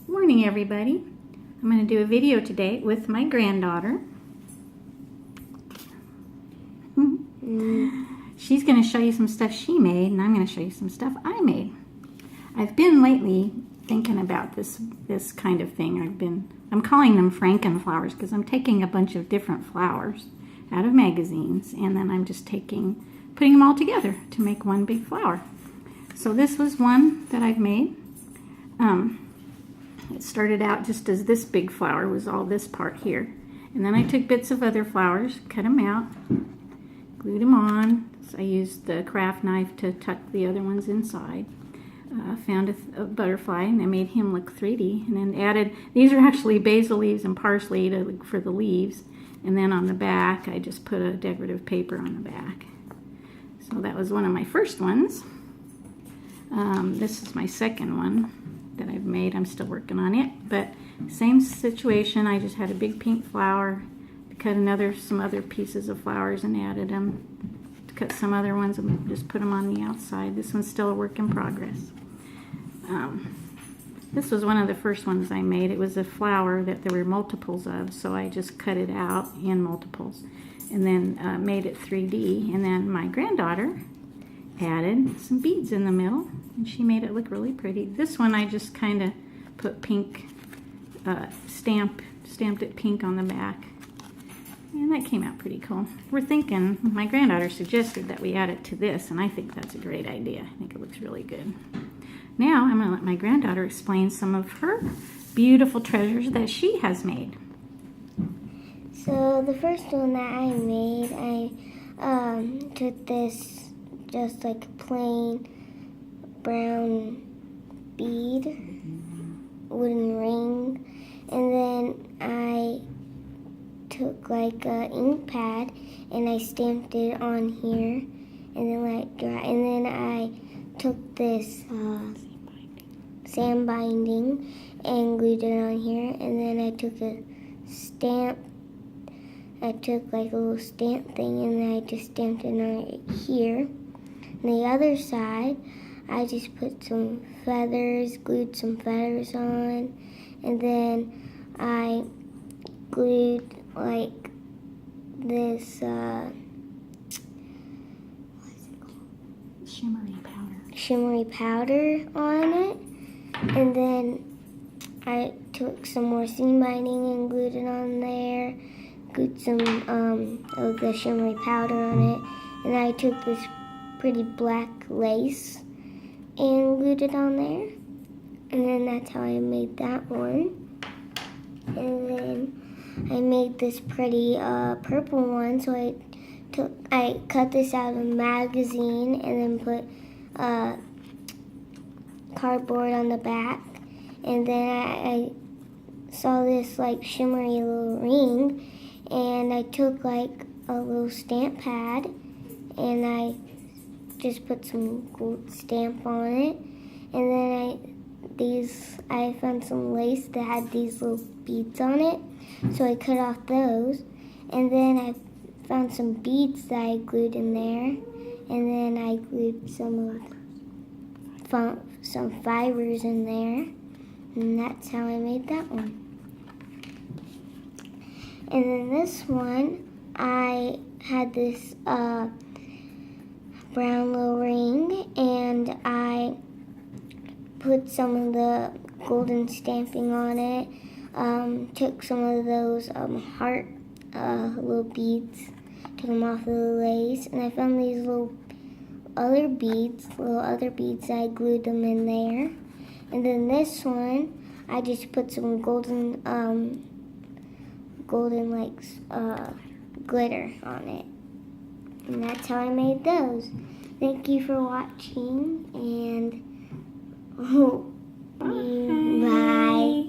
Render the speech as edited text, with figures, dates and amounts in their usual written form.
Morning, everybody. I'm going to do a video today with my granddaughter. She's going to show you some stuff she made, and I'm going to show you some stuff I made. I've been lately thinking about this kind of thing. I'm calling them Frankenflowers because I'm taking a bunch of different flowers out of magazines, and then I'm just putting them all together to make one big flower. So this was one that I've made. It started out just as this big flower was all this part here. And then I took bits of other flowers, cut them out, glued them on. So I used the craft knife to tuck the other ones inside. Found a butterfly, and I made him look 3D. And then added, these are actually basil leaves and parsley for the leaves. And then on the back, I just put a decorative paper on the back. So that was one of my first ones. This is my second one that I've made. I'm still working on it, but same situation. I just had a big pink flower, cut some other pieces of flowers and added them. Cut some other ones and just put them on the outside. This one's still a work in progress. This was one of the first ones I made. It was a flower that there were multiples of, so I just cut it out in multiples and then made it 3D. And then my granddaughter added some beads in the middle, and she made it look really pretty. This one I just kind of put pink, stamped it pink on the back, and that came out pretty cool. We're thinking, my granddaughter suggested that we add it to this, and I think that's a great idea. I think it looks really good. Now I'm going to let my granddaughter explain some of her beautiful treasures that she has made. So the first one that I made, I took this just like a plain brown bead, wooden ring, and then I took like an ink pad and I stamped it on here, and then I took this sand binding and glued it on here, and then I took like a little stamp thing and then I just stamped it on here. On the other side, I just put some feathers, glued some feathers on, and then I glued like this, what is it called? Shimmery powder on it, and then I took some more seam binding and glued it on there, glued some of the shimmery powder on it, and I took this pretty black lace and glued it on there, and then that's how I made that one. And then I made this pretty purple one, so I cut this out of a magazine and then put cardboard on the back, and then I saw this like shimmery little ring, and I took like a little stamp pad and I just put some gold stamp on it, and then I found some lace that had these little beads on it, so I cut off those, and then I found some beads that I glued in there, and then I glued some fibers in there, and that's how I made that one. And then this one, I had this brown little ring, and I put some of the golden stamping on it, took some of those heart little beads, took them off of the lace, and I found these little other beads, I glued them in there. And then this one, I just put some golden like glitter on it. And that's how I made those. Thank you for watching, and bye.